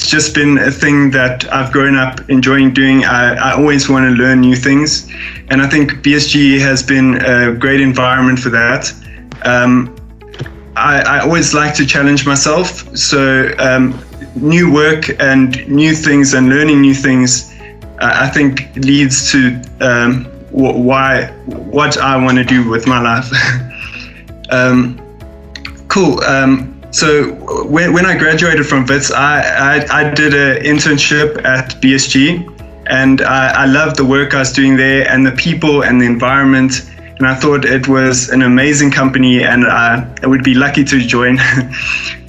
just been a thing that I've grown up enjoying doing. I always want to learn new things, and I think BSG has been a great environment for that. I always like to challenge myself, so new work and new things and learning new things, I think leads to what I want to do with my life. Cool. So when I graduated from Wits, I did an internship at BSG, and I loved the work I was doing there and the people and the environment. And I thought it was an amazing company, and I would be lucky to join.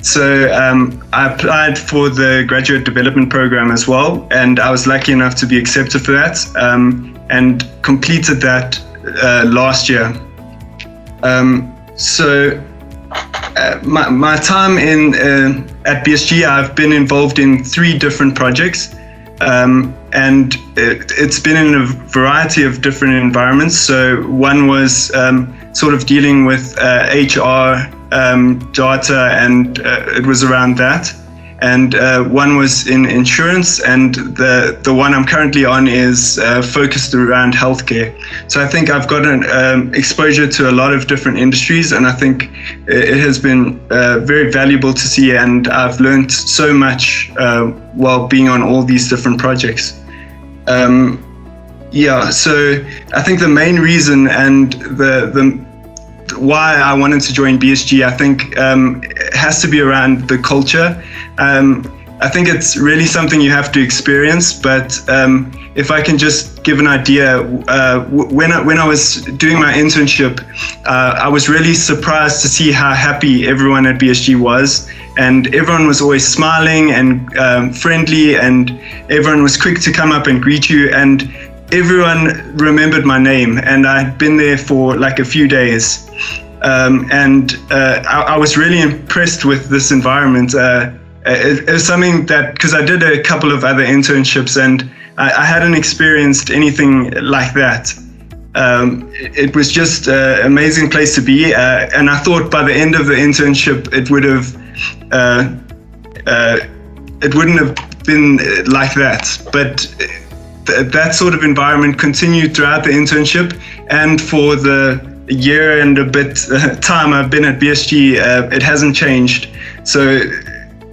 So I applied for the graduate development program as well, and I was lucky enough to be accepted for that, and completed that last year. So my time at BSG, I've been involved in 3 different projects. And it's been in a variety of different environments. So one was sort of dealing with HR data, and it was around that. And one was in insurance, and the one I'm currently on is focused around healthcare. So I think I've gotten exposure to a lot of different industries, and I think it has been very valuable to see, and I've learned so much while being on all these different projects. So I think the main reason and the why I wanted to join BSG, I think, has to be around the culture. I think it's really something you have to experience, but if I can just give an idea, when I was doing my internship, I was really surprised to see how happy everyone at BSG was, and everyone was always smiling and friendly, and everyone was quick to come up and greet you, and everyone remembered my name, and I'd been there for like a few days. I was really impressed with this environment. It was something that, because I did a couple of other internships, and I hadn't experienced anything like that. It was just an amazing place to be, and I thought by the end of the internship it wouldn't have been like that, but that sort of environment continued throughout the internship, and for the year and a bit time I've been at BSG, it hasn't changed. So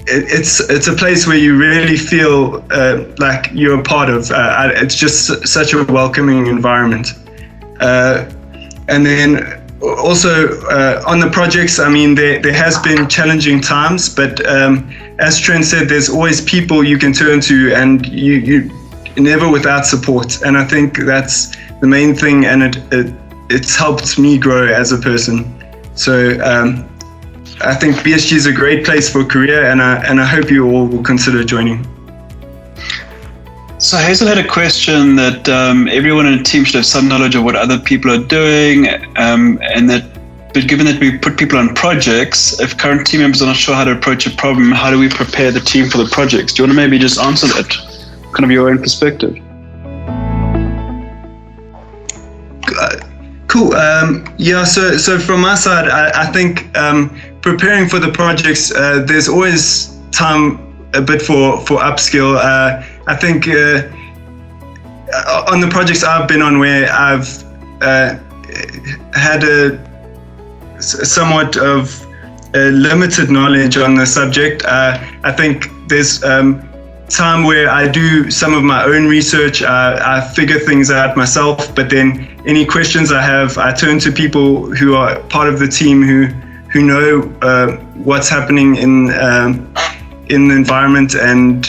it's a place where you really feel like you're a part of. It's just such a welcoming environment. And then also on the projects, I mean, there has been challenging times, but as Trent said, there's always people you can turn to, and you never without support. And I think that's the main thing, and it's helped me grow as a person. So I think BSG is a great place for a career, and I hope you all will consider joining. So Hazel had a question that everyone in a team should have some knowledge of what other people are doing, but given that we put people on projects, if current team members are not sure how to approach a problem, how do we prepare the team for the projects? Do you want to maybe just answer that, kind of your own perspective? Cool. So from my side, I think preparing for the projects, there's always time a bit for upskill. I think on the projects I've been on where I've had somewhat of limited knowledge on the subject, I think there's time where I do some of my own research. I figure things out myself, but then any questions I have, I turn to people who are part of the team who know what's happening in the environment. And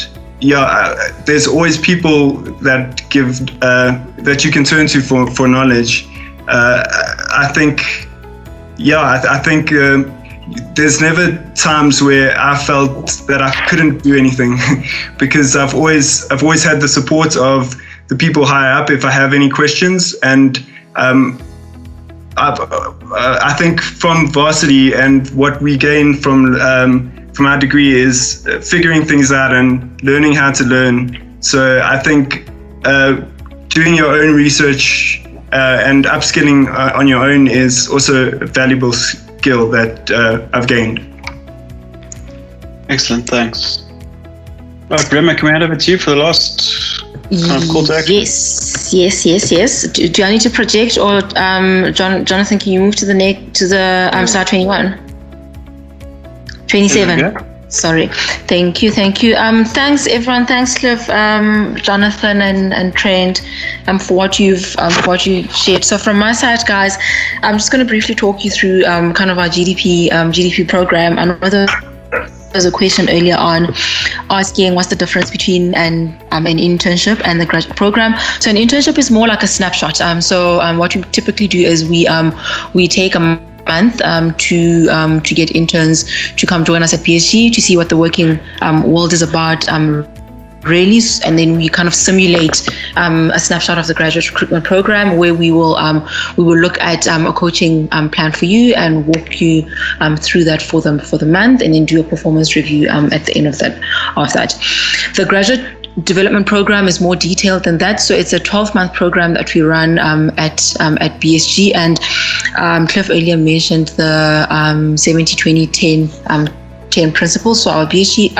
there's always people that give that you can turn to for knowledge. I think there's never times where I felt that I couldn't do anything because I've always had the support of the people higher up if I have any questions. And I think from varsity and what we gain from our degree is figuring things out and learning how to learn. So I think doing your own research and upskilling on your own is also a valuable skill that I've gained. Excellent, thanks. Right, Rema, can we hand over to you for the last call to action? Yes. Do I need to project, or Jonathan? Can you move to the slide 21? 27. Sorry. Thank you. Thanks everyone. Thanks Cliff, Jonathan, and Trent, for what you've shared. So from my side, guys, I'm just going to briefly talk you through kind of our GDP program. I know there was a question earlier on asking what's the difference between an internship and the graduate program. So an internship is more like a snapshot. So what we typically do is we take a month to get interns to come join us at PSG to see what the working world is about, really, and then we kind of simulate a snapshot of the graduate recruitment program where we will look at a coaching plan for you and walk you through that for the month, and then do a performance review at the end of that. The graduate development program is more detailed than that. So it's a 12-month program that we run at BSG, and Cliff earlier mentioned the 70-20-10 principle. So our BSG,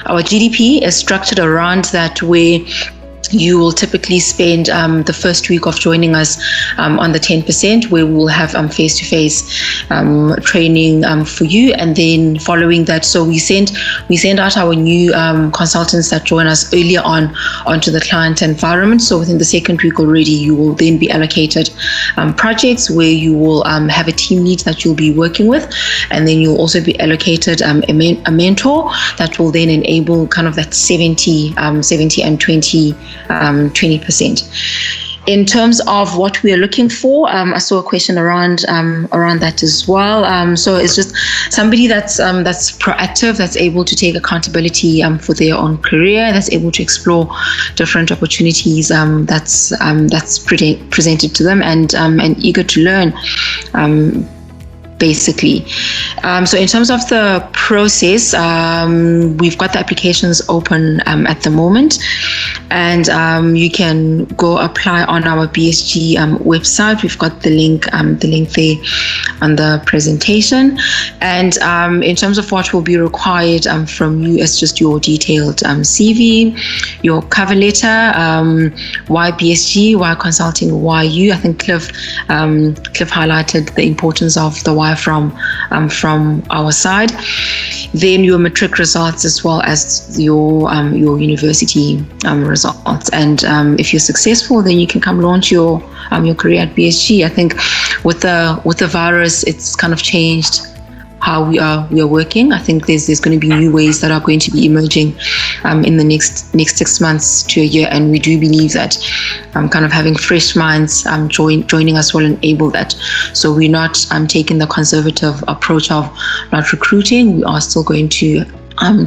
our GDP is structured around that, where you will typically spend the first week of joining us on the 10%, where we will have face-to-face training for you, and then following that, so we send out our new consultants that join us earlier onto the client environment. So within the second week already, you will then be allocated projects where you will have a team lead that you'll be working with, and then you'll also be allocated a mentor that will then enable kind of that 70 and 20%. In terms of what we are looking for, I saw a question around that as well. So it's just somebody that's proactive, that's able to take accountability for their own career, that's able to explore different opportunities that's presented to them, and eager to learn. Basically. So in terms of the process, we've got the applications open at the moment, and you can go apply on our BSG website. We've got the link there on the presentation. And in terms of what will be required from you, is just your detailed CV, your cover letter, why BSG, why consulting, why you. I think Cliff highlighted the importance of the why from our side. Then your matric results, as well as your university results. And if you're successful, then you can come launch your career at BSG. I think with the virus, it's kind of changed how we are working. I think there's going to be new ways that are going to be emerging in the next 6 months to a year, and we do believe that kind of having fresh minds joining us will enable that. So we're not taking the conservative approach of not recruiting. We are still going to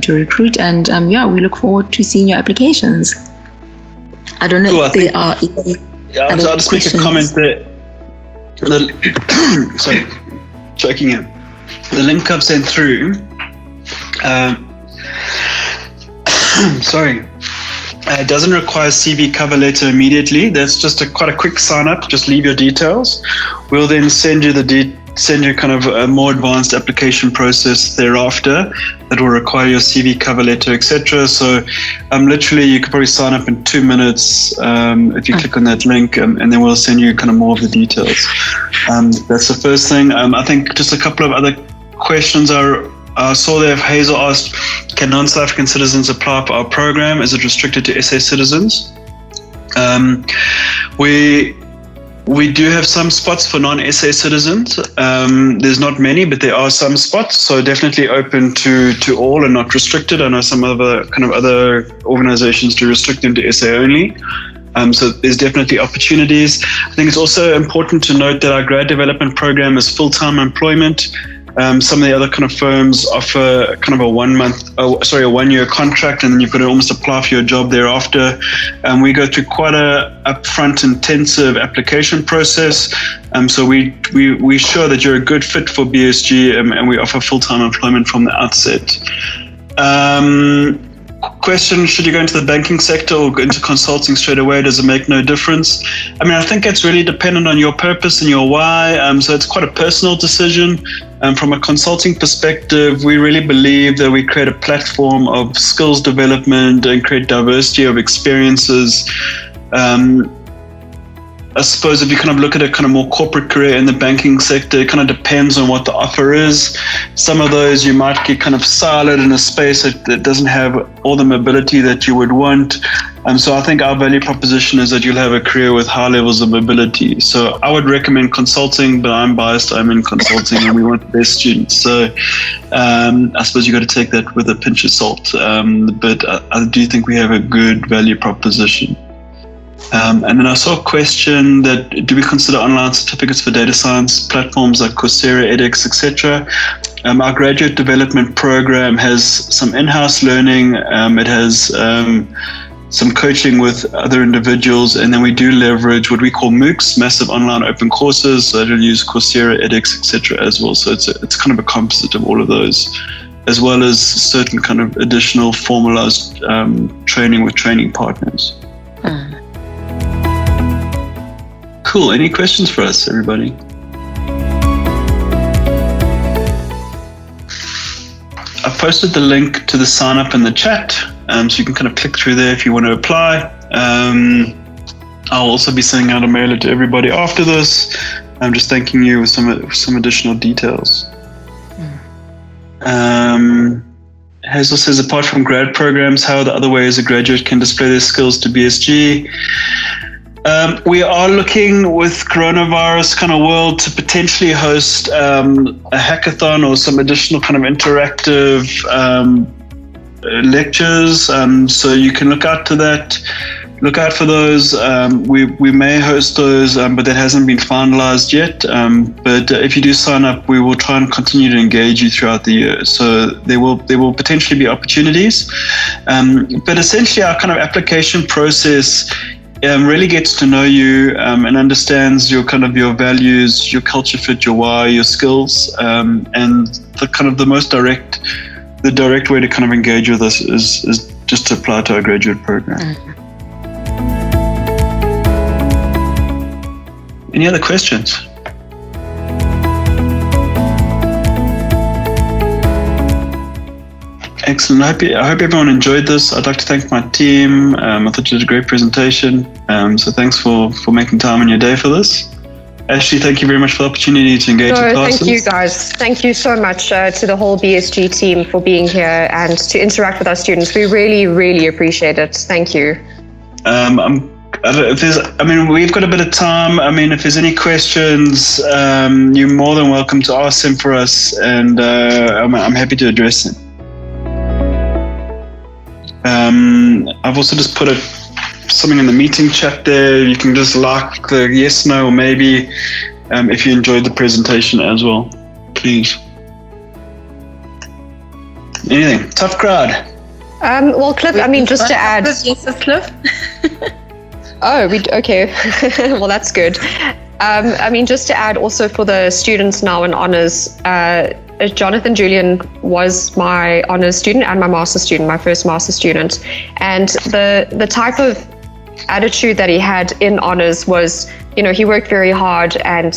recruit, and we look forward to seeing your applications. I don't know if there are any I'll just make a comment there. Sorry, choking in. The link I've sent through, sorry, It doesn't require CV cover letter immediately. That's just quite a quick sign up. Just leave your details. We'll then send you kind of a more advanced application process thereafter that will require your CV cover letter, etc. So literally you could probably sign up in 2 minutes if you click on that link, and then we'll send you kind of more of the details. That's the first thing. I think just a couple of other questions are, I saw there Hazel asked, can non-South African citizens apply for our program? Is it restricted to SA citizens? We do have some spots for non-SA citizens. There's not many, but there are some spots. So definitely open to all and not restricted. I know some other organizations do restrict them to SA only. So there's definitely opportunities. I think it's also important to note that our grad development program is full-time employment. Some of the other kind of firms offer kind of a 1 year contract, and then you've got to almost apply for your job thereafter. We go through quite a upfront, intensive application process. So we show that you're a good fit for BSG, and we offer full-time employment from the outset. Question, should you go into the banking sector or go into consulting straight away? Does it make no difference? I mean, I think it's really dependent on your purpose and your why. So it's quite a personal decision. From a consulting perspective, we really believe that we create a platform of skills development and create diversity of experiences. I suppose if you kind of look at a kind of more corporate career in the banking sector, it kind of depends on what the offer is. Some of those you might get kind of siloed in a space that doesn't have all the mobility that you would want. So I think our value proposition is that you'll have a career with high levels of mobility. So I would recommend consulting, but I'm biased. I'm in consulting and we want the best students. So I suppose you've got to take that with a pinch of salt. But I do think we have a good value proposition. And then I saw a question that, do we consider online certificates for data science platforms like Coursera, edX, etc.? Our graduate development program has some in-house learning. It has some coaching with other individuals, and then we do leverage what we call MOOCs, massive online open courses. So it'll use Coursera, edX, etc. as well. So it's kind of a composite of all of those, as well as certain kind of additional formalized training with training partners. Cool. Any questions for us, everybody? I've posted the link to the sign up in the chat, so you can kind of click through there if you want to apply. I'll also be sending out a mailer to everybody after this. I'm just thanking you with some additional details. Hazel says, apart from grad programs, how are the other ways a graduate can display their skills to BSG? We are looking with coronavirus kind of world to potentially host a hackathon or some additional kind of interactive lectures. So you can look out to that. Look out for those. We may host those, but that hasn't been finalized yet. But if you do sign up, we will try and continue to engage you throughout the year. So there will potentially be opportunities. But essentially, our kind of application process really gets to know you and understands your kind of your values, your culture fit, your why, your skills, and the kind of the direct way to kind of engage with us is just to apply to our graduate program. Any other questions? Excellent. I hope everyone enjoyed this. I'd like to thank my team. I thought you did a great presentation. So thanks for making time in your day for this. Ashley, thank you very much for the opportunity to engage with classes. Thank you guys. Thank you so much to the whole BSG team for being here and to interact with our students. We really, really appreciate it. Thank you. We've got a bit of time. I mean, if there's any questions, you're more than welcome to ask them for us, and I'm happy to address them. I've also just put something in the meeting chat there. You can just like the yes, no, or maybe if you enjoyed the presentation as well, please. Anything? Tough crowd. Well, Cliff, just to add. Yes, Cliff. Oh, okay. Well, that's good. Just to add also for the students now in honours, Jonathan Julian was my honors student and my master's student, my first master's student. And the type of attitude that he had in honors was, he worked very hard and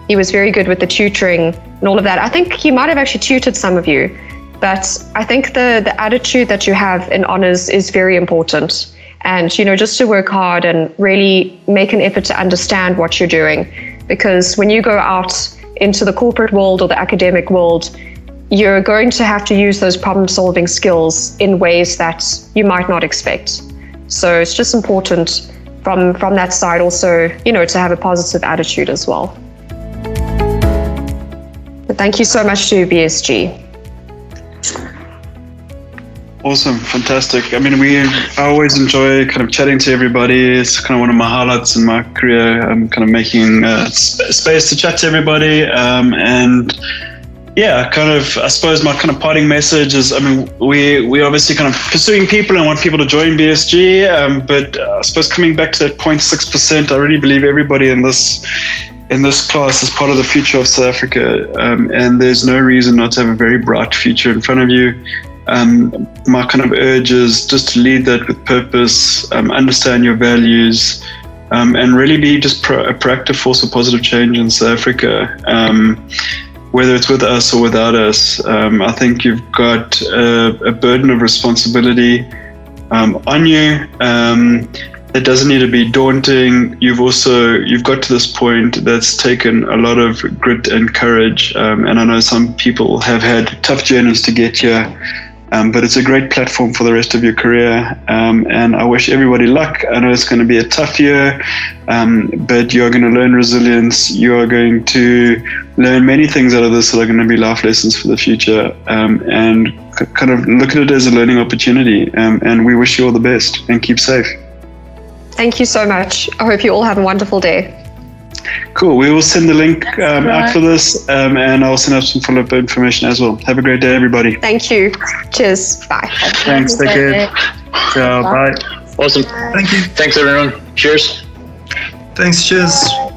he was very good with the tutoring and all of that. I think he might have actually tutored some of you, but I think the attitude that you have in honors is very important. And, just to work hard and really make an effort to understand what you're doing. Because when you go out into the corporate world or the academic world, you're going to have to use those problem-solving skills in ways that you might not expect. So it's just important from that side also, to have a positive attitude as well. But thank you so much to BSG. Awesome, fantastic. I always enjoy kind of chatting to everybody. It's kind of one of my highlights in my career. I'm kind of making space to chat to everybody. And yeah, I suppose my kind of parting message is, we obviously kind of pursuing people and want people to join BSG. But I suppose coming back to that 0.6%, I really believe everybody in this class is part of the future of South Africa. And there's no reason not to have a very bright future in front of you. My kind of urge is just to lead that with purpose, understand your values, and really be just a proactive force of positive change in South Africa, whether it's with us or without us. I think you've got a burden of responsibility on you. It doesn't need to be daunting. You've got to this point that's taken a lot of grit and courage, and I know some people have had tough journeys to get here. But it's a great platform for the rest of your career, and I wish everybody luck. I know it's going to be a tough year, but you're going to learn resilience. You are going to learn many things out of this that are going to be life lessons for the future, and kind of look at it as a learning opportunity. And we wish you all the best and keep safe. Thank you so much. I hope you all have a wonderful day. Cool. We will send the link out for this, and I'll send out some follow-up information as well. Have a great day, everybody. Thank you. Cheers. Bye. Thanks. Take care. Ciao. Bye. Awesome. Thank you. Thanks, everyone. Cheers. Thanks. Cheers.